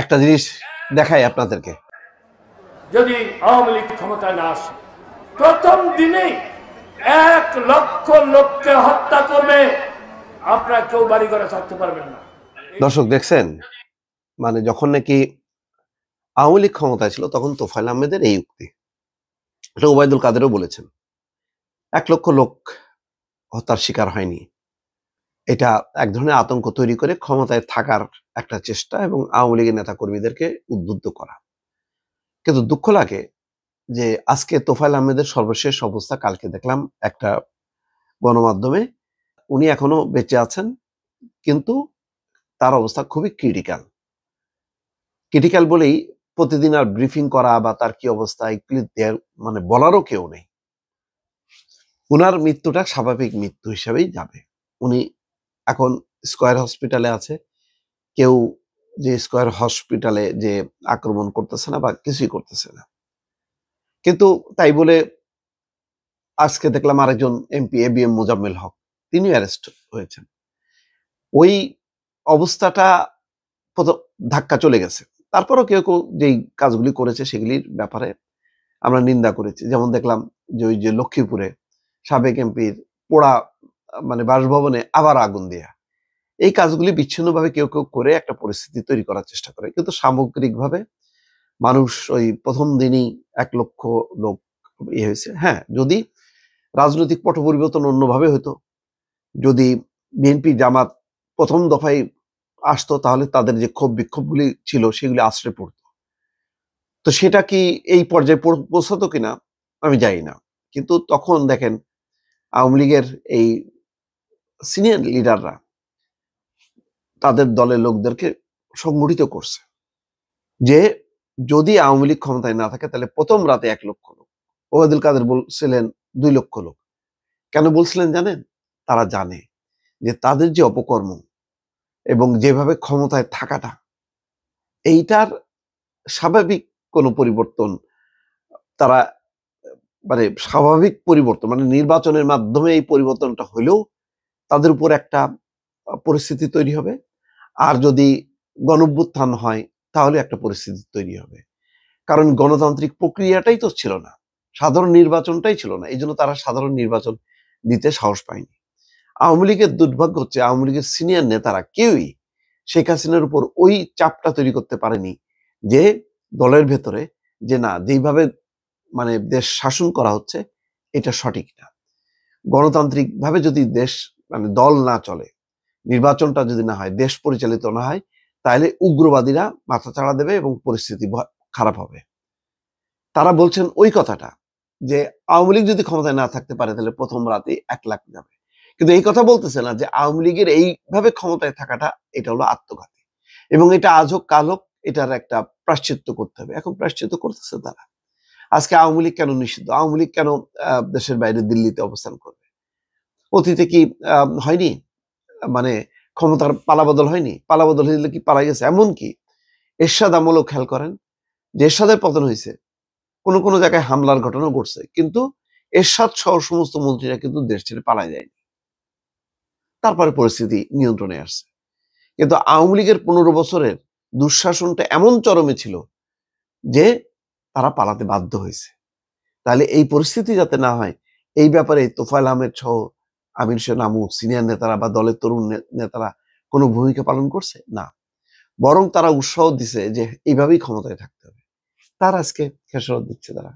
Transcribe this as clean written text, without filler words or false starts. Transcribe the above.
একটা জিনিস দেখাই আপনাদেরকে। যদি আওয়ামী লীগ ক্ষমতায় না আসে, প্রথম দিনেই 1 লক্ষ লোককে হত্যা করবে, আপনারা কেউ বাড়ি ঘরে থাকতে পারবেন না। দর্শক দেখছেন, মানে যখন নাকি আওয়ামী লীগ ক্ষমতায় ছিল তখন তোফায়েল আহমেদের এই উক্তি, এটা ওবায়দুল কাদেরও বলেছেন, 1 লক্ষ লোক হত্যার শিকার হয়নি। এটা এক ধরনের আতঙ্ক তৈরি করে ক্ষমতায় থাকার একটা চেষ্টা এবং আওয়ামী লীগের নেতা কর্মীদেরকে উদ্বুদ্ধ করা। কিন্তু দুঃখ লাগে যে আজকে তোফায়েল আহমেদের সর্বশেষ অবস্থা কালকে দেখলাম একটা গণমাধ্যমে, উনি এখনো বেঁচে আছেন কিন্তু তার অবস্থা খুবই ক্রিটিক্যাল বলেই প্রতিদিন আর ব্রিফিং করা বা তার কি অবস্থা এগুলি মানে বলারও কেউ নেই। উনার মৃত্যুটা স্বাভাবিক মৃত্যু হিসেবেই যাবে। উনি এখন স্কয়ার হসপিটালে আছে, কেউ যে স্কয়ার হসপিটালে যে আক্রমণ করতেছে না বা কিছুই করতেছে না। কিন্তু তাই বলে আজকে দেখলাম আরেকজন এমপি এবিএম মোজাম্মেল হক, তিনি অ্যারেস্ট হয়েছেন। ওই অবস্থাটা ধাক্কা চলে গেছে। তারপরও কেউ কেউ যেই কাজগুলি করেছে সেগুলির ব্যাপারে আমরা নিন্দা করেছি। যেমন দেখলাম যে ওই যে লক্ষ্মীপুরে সাবেক এমপির পোড়া মানে বাসভবনে আবার আগুন দেয়া, এই কাজগুলি বিচ্ছিন্নভাবে কেউ কেউ করে একটা পরিস্থিতি তৈরি করার চেষ্টা করে। কিন্তু সামগ্রিকভাবে মানুষ ওই প্রথম দিনই 1 লক্ষ লোক ইয়ে হয়েছে। হ্যাঁ, যদি রাজনৈতিক পট পরিবর্তন অন্যভাবে হতো, যদি বিএনপি জামাত প্রথম দফায় আসতো, তাহলে তাদের যে ক্ষোভ বিক্ষোভগুলি ছিল সেগুলি আশ্রয় পড়তো। তো সেটা কি এই পর্যায়ে পৌঁছাতো কিনা আমি জানি না। কিন্তু তখন দেখেন আওয়ামী লীগের এই সিনিয়র লিডাররা তাদের দলের লোকদেরকে সংগঠিত করছে যে যদি আওয়ামী লীগ ক্ষমতায় না থাকে তাহলে প্রথম রাতে 1 লক্ষ লোক। ওবায়দুল কাদের বলছিলেন 2 লক্ষ লোক। কেন বলছিলেন জানেন? তারা জানে যে তাদের যে অপকর্ম এবং যেভাবে ক্ষমতায় থাকাটা, এইটার স্বাভাবিক কোনো পরিবর্তন তারা মানে স্বাভাবিক পরিবর্তন মানে নির্বাচনের মাধ্যমে এই পরিবর্তনটা হলেও তাদের উপর একটা পরিস্থিতি তৈরি হবে। আর যদি গণঅভ্যুত্থান হয় তাহলে একটা পরিস্থিতি তৈরি হবে। কারণ গণতান্ত্রিক প্রক্রিয়াটাই তো ছিল না, সাধারণ নির্বাচনটাই ছিল না। এই জন্য তারা সাধারণ নির্বাচন দিতে সাহস পায়নি। আওয়ামী লীগের দুর্ভাগ্য হচ্ছে আওয়ামী লীগের সিনিয়র নেতারা কেউই শেখ হাসিনার উপর ওই চাপটা তৈরি করতে পারেনি যে দলের ভেতরে যে না, যেইভাবে মানে দেশ শাসন করা হচ্ছে এটা সঠিক না। গণতান্ত্রিক ভাবে যদি দেশ মানে দল না চলে, নির্বাচনটা যদি না হয়, দেশ পরিচালিত না হয়, তাহলে উগ্রবাদীরা মাথা চাড়া দেবে এবং পরিস্থিতি খারাপ হবে। তারা বলছেন ওই কথাটা যে আওয়ামী লীগ যদি ক্ষমতায় না থাকতে পারে তাহলে প্রথম রাতে 1 লাখ যাবে। কিন্তু এই কথা বলতেছে না যে আওয়ামী লীগের এইভাবে ক্ষমতায় থাকাটা এটা হলো আত্মঘাতী এবং এটা আজ হোক কাল হোক এটার একটা প্রায়শ্চিত্ত করতে হবে। এখন প্রায়শ্চিত্ত করতেছে তারা। আজকে আওয়ামী লীগ কেন নিষিদ্ধ? আওয়ামী লীগ কেন দেশের বাইরে দিল্লিতে অবস্থান করবে? অতীতে কি হয়নি? মানে ক্ষমতার পালাবদল হয়নি? পালাবদল হইলে কি পালা গেছে? এমনকি এরশাদ আমলও খেয়াল করেন যে এরশাদের পতন হয়েছে, কোনো কোনো জায়গায় হামলার ঘটনাও ঘটছে, কিন্তু এরশাদ সহ সমস্ত মন্ত্রীরা কিন্তু দেশ ছেড়ে পালায় যায়নি। তারপরে পরিস্থিতি নিয়ন্ত্রণে আসছে। কিন্তু আওয়ামী লীগের 15 বছরের দুঃশাসনটা এমন চরমে ছিল যে তারা পালাতে বাধ্য হয়েছে। তাহলে এই পরিস্থিতি যাতে না হয় এই ব্যাপারে তোফায়েল আহমেদ সহ আমির হোসেন আমু, সিনিয়র নেতারা বা দলের তরুণ নেতারা কোনো ভূমিকা পালন করছে না, বরং তারা উৎসাহ দিছে যে এইভাবেই ক্ষমতায় থাকতে হবে। তার আজকে খেসারত দিচ্ছে তারা।